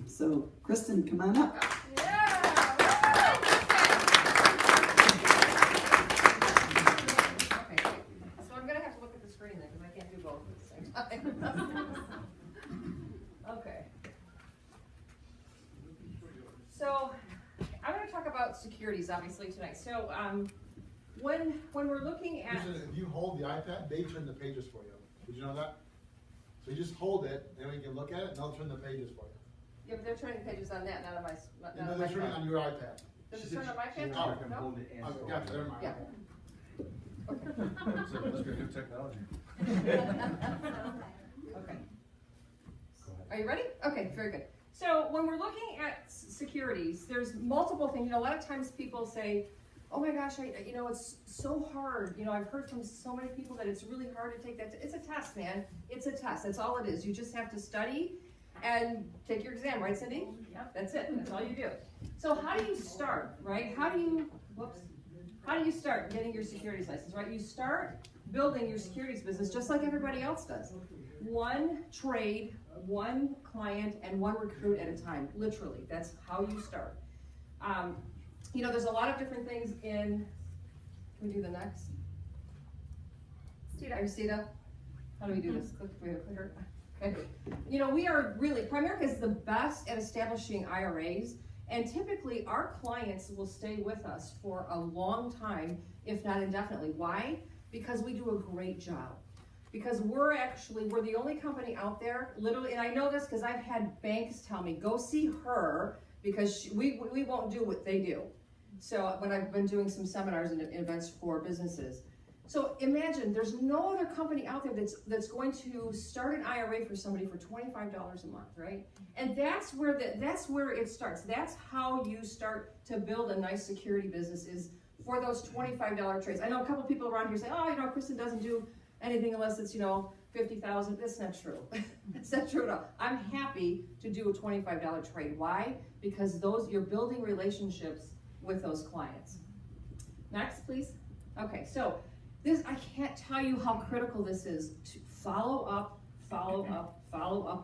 So, Kristen, come on up. Yeah. Okay, so I'm going to have to look at the screen then because I can't do both at the same time. Okay. So I'm going to talk about securities obviously tonight. So when we're looking at... If you hold the iPad, they turn the pages for you. Did you know that? So you just hold it, and we can look at it, and they'll turn the pages for you. Yeah, but they're turning pages on that, not on my. No, they're turning on your iPad. Does it turn on my phone? Oh, No. Hold it and Oh, gotcha, never mind. Yeah. So it must be a new technology. Okay. Are you ready? Okay, very good. So when we're looking at securities, there's multiple things. You know, a lot of times people say, "Oh my gosh, it's so hard." You know, I've heard from so many people that it's really hard to take that. It's a test, man. It's a test. That's all it is. You just have to study and take your exam, right, Cindy? Yep. That's it. That's all you do. So how do you start, right? How do you start getting your securities license, right? You start building your securities business just like everybody else does. One trade, one client, and one recruit at a time. Literally, that's how you start. You know, there's a lot of different things in. Can we do the next? Are you Sita? How do we do this? Do we have a clicker? Okay. You know, we are really, Primerica is the best at establishing IRAs, and typically our clients will stay with us for a long time, if not indefinitely. Why? Because we do a great job. Because we're the only company out there, literally, and I know this because I've had banks tell me, go see her, because we won't do what they do. So when I've been doing some seminars and events for businesses. So imagine there's no other company out there that's going to start an IRA for somebody for $25 a month, right? And that's where it starts. That's how you start to build a nice security business, is for those $25 trades. I know a couple people around here say, "Oh, you know, Kristen doesn't do anything unless it's, you know, $50,000. That's not true. That's not true at all. I'm happy to do a $25 trade. Why? Because you're building relationships with those clients. Next, please. Okay, so I can't tell you how critical this is to follow up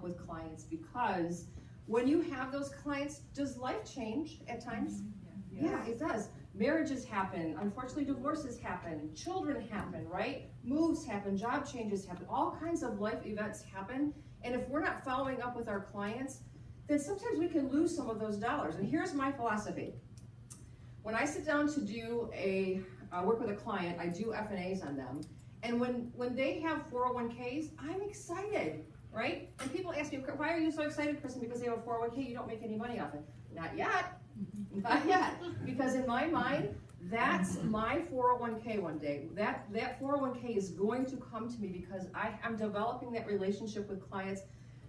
with clients, because when you have those clients, does life change at times? Yeah, it does. Marriages happen, unfortunately divorces happen, children happen, right? Moves happen, job changes happen, all kinds of life events happen. And if we're not following up with our clients, then sometimes we can lose some of those dollars. And here's my philosophy. When I sit down to do work with a client, I do F&As on them. And when they have 401ks, I'm excited, right? And people ask me, "Why are you so excited, Kristen?" Because they have a 401k, you don't make any money off it. Not yet. Not yet. Because in my mind, that's my 401k one day. That 401k is going to come to me because I'm developing that relationship with clients.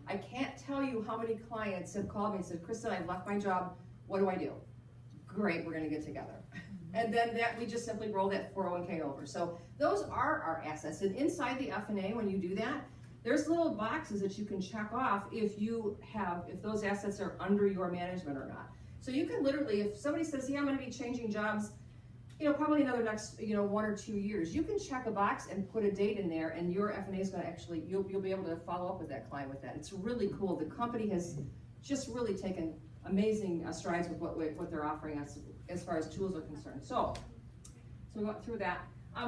I can't tell you how many clients have called me and said, "Kristen, I've left my job. What do I do?" Great, we're going to get together. And then we just simply roll that 401k over. So those are our assets. And inside the F&A, when you do that, there's little boxes that you can check off if those assets are under your management or not. So you can literally, if somebody says, "Yeah, I'm going to be changing jobs, you know, probably another next, 1 or 2 years," you can check a box and put a date in there, and your F&A is going to actually, you'll be able to follow up with that client with that. It's really cool. The company has just really taken amazing strides with what they're offering us as far as tools are concerned. So we went through that.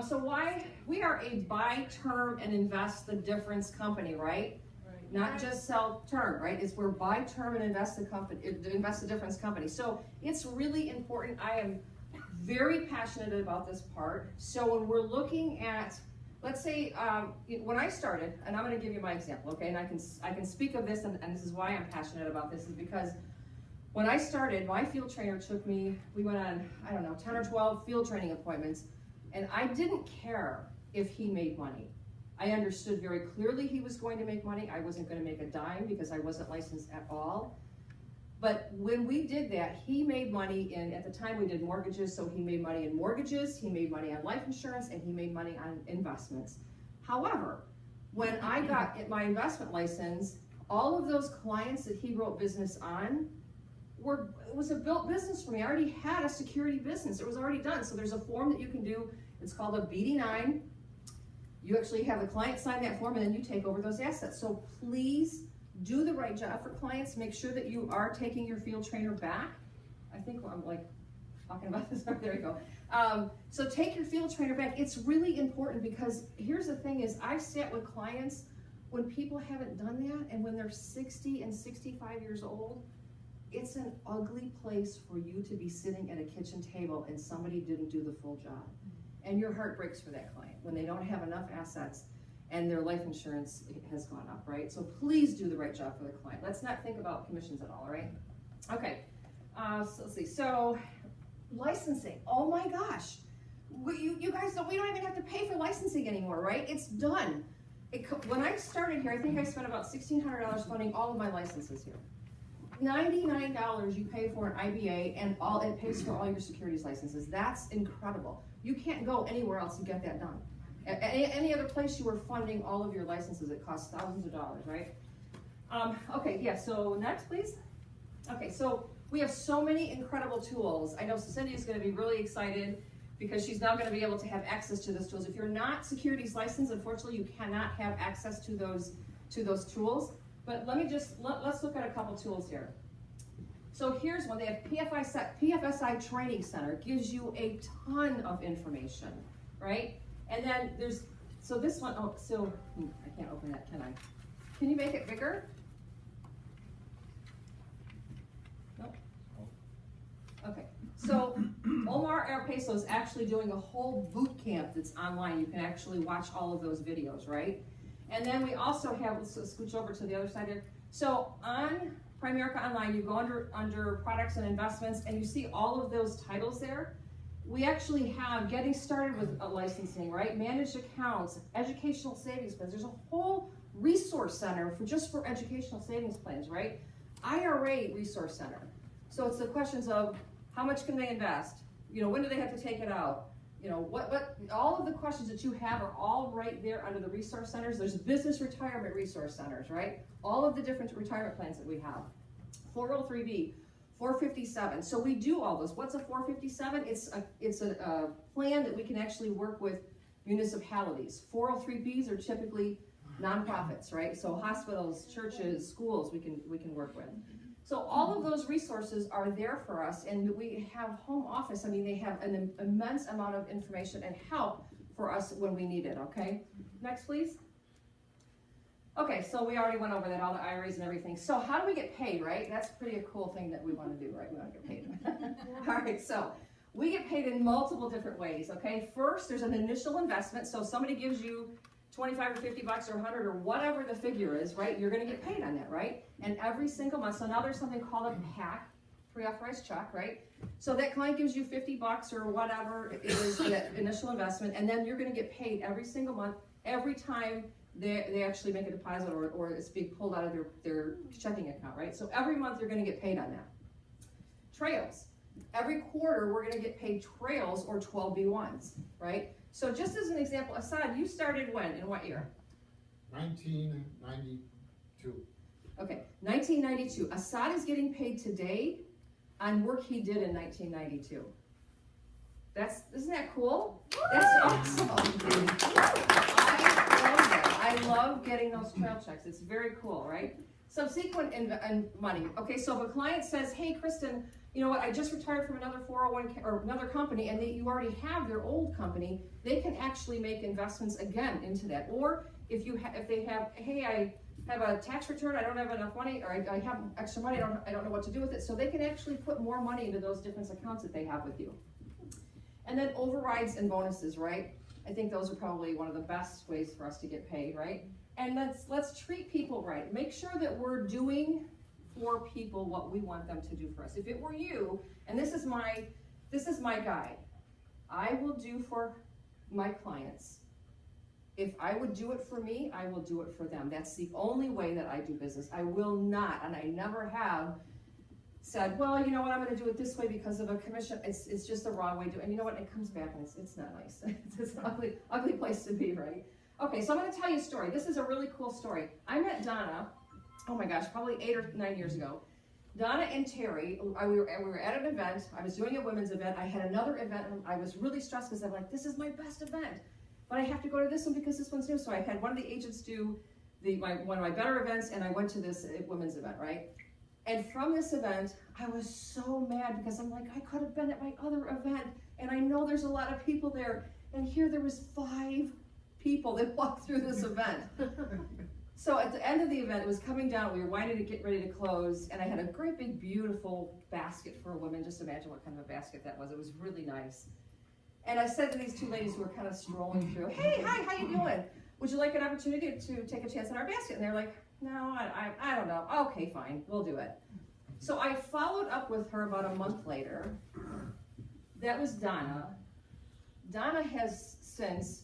So why we are a buy term and invest the difference company, right? Not just sell term, right? We're buy term and invest the difference company. So it's really important. I am very passionate about this part. So when we're looking at, let's say, when I started, and I'm going to give you my example, okay? And I can speak of this, and this is why I'm passionate about this, is because when I started, my field trainer took me, we went on, 10 or 12 field training appointments, and I didn't care if he made money. I understood very clearly he was going to make money. I wasn't going to make a dime because I wasn't licensed at all. But when we did that, he made money at the time we did mortgages, so he made money in mortgages, he made money on life insurance, and he made money on investments. However, when I got my investment license, all of those clients that he wrote business on, it was a built business for me. I already had a security business. It was already done. So there's a form that you can do. It's called a BD9. You actually have the client sign that form, and then you take over those assets. So please do the right job for clients. Make sure that you are taking your field trainer back. I think I'm like talking about this. There you go. So take your field trainer back. It's really important because here's the thing is I've sat with clients when people haven't done that, and when they're 60 and 65 years old, it's an ugly place for you to be sitting at a kitchen table and somebody didn't do the full job. And your heart breaks for that client when they don't have enough assets and their life insurance has gone up, right? So please do the right job for the client. Let's not think about commissions at all, right? Okay, so let's see. So licensing, oh my gosh. You guys we don't even have to pay for licensing anymore, right? It's done. When I started here, I think I spent about $1,600 funding all of my licenses here. $99 you pay for an IBA, and it pays for all your securities licenses. That's incredible. You can't go anywhere else and get that done. Any other place you were funding all of your licenses, it costs thousands of dollars, right? Okay, yeah, so next, please. Okay, so we have so many incredible tools. I know Cindy's gonna be really excited because she's now gonna be able to have access to those tools. If you're not securities licensed, unfortunately, you cannot have access to those tools. But let's look at a couple tools here. So here's one. They have PFSI Training Center. Gives you a ton of information, right? And then so this one, I can't open that, can I? Can you make it bigger? No? Okay. So Omar Arpeso is actually doing a whole boot camp that's online. You can actually watch all of those videos, right? And then we also have, let's scooch over to the other side here. So on Primerica Online, you go under products and investments, and you see all of those titles there. We actually have getting started with licensing, right? Managed accounts, educational savings plans. There's a whole resource center just for educational savings plans, right? IRA resource center. So it's the questions of how much can they invest? When do they have to take it out? All of the questions that you have are all right there under the resource centers. There's business retirement resource centers, right? All of the different retirement plans that we have. 403B, 457. So we do all those. What's a 457? It's a plan that we can actually work with municipalities. 403Bs are typically nonprofits, right? So hospitals, churches, schools we can work with. So all of those resources are there for us, and we have home office. I mean, they have an immense amount of information and help for us when we need it, okay? Next, please. Okay, so we already went over that, all the IRAs and everything. So how do we get paid, right? That's pretty a cool thing that we want to do, right? We want to get paid. All right, so we get paid in multiple different ways, okay? First, there's an initial investment. So somebody gives you 25 or 50 bucks or 100 or whatever the figure is, right? You're going to get paid on that, right? And every single month. So now there's something called a PAC, pre-authorized check, right? So that client gives you 50 bucks or whatever it is, that initial investment, and then you're going to get paid every single month, every time they actually make a deposit or it's being pulled out of their checking account, right? So every month you're going to get paid on that. Trails. Every quarter we're going to get paid trails or 12B1s, right? So just as an example, Assad, you started when? In what year? 1992. Okay, 1992. Assad is getting paid today on work he did in 1992. Isn't that cool? That's awesome. I love that. I love getting those trail checks. It's very cool, right? Subsequent money. Okay, so if a client says, hey, Kristen, you know what, I just retired from another 401k or another company, and you already have their old company, they can actually make investments again into that. Or if they have, hey, I have a tax return, I don't have enough money, or I have extra money, I don't know what to do with it. So they can actually put more money into those different accounts that they have with you. And then overrides and bonuses, right? I think those are probably one of the best ways for us to get paid, right? And let's treat people right. Make sure that we're doing for people what we want them to do for us. If it were you, and this is my guide, I will do for my clients. If I would do it for me, I will do it for them. That's the only way that I do business. I will not, and I never have said, well, you know what, I'm going to do it this way because of a commission. It's just the wrong way to do it. And you know what, it comes back and it's not nice. It's an ugly place to be, right? Okay, so I'm going to tell you a story. This is a really cool story. I met Donna, oh my gosh, probably 8 or 9 years ago. Donna and Terry, we were at an event. I was doing a women's event. I had another event, and I was really stressed because I'm like, this is my best event. But I have to go to this one because this one's new. So I had one of the agents do one of my better events, and I went to this women's event, right? And from this event, I was so mad because I'm like, I could have been at my other event, and I know there's a lot of people there, and here there was 5 people that walked through this event. So at the end of the event, it was coming down, we were winding to get ready to close, and I had a great big beautiful basket for a woman. Just imagine what kind of a basket that was. It was really nice. And I said to these 2 ladies who were kind of strolling through, hey, hi, how you doing? Would you like an opportunity to take a chance on our basket? And they're like, no, I don't know. Okay, fine, we'll do it. So I followed up with her about a month later. That was Donna. Donna has since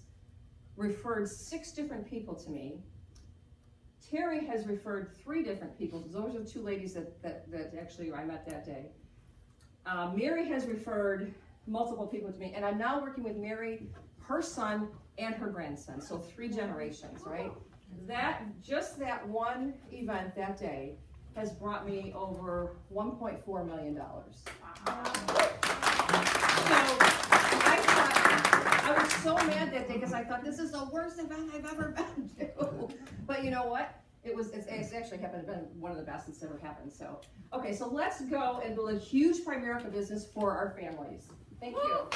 referred 6 different people to me. Terry has referred 3 different people. Those are the 2 ladies that actually I met that day. Mary has referred multiple people to me, and I'm now working with Mary, her son, and her grandson, so 3 generations, right? Just that one event that day has brought me over $1.4 million. Wow. I was so mad that day because I thought this is the worst event I've ever been to. But you know what? It's actually happened to been one of the best that's ever happened. So, okay, so let's go and build a huge Primerica business for our families. Thank you.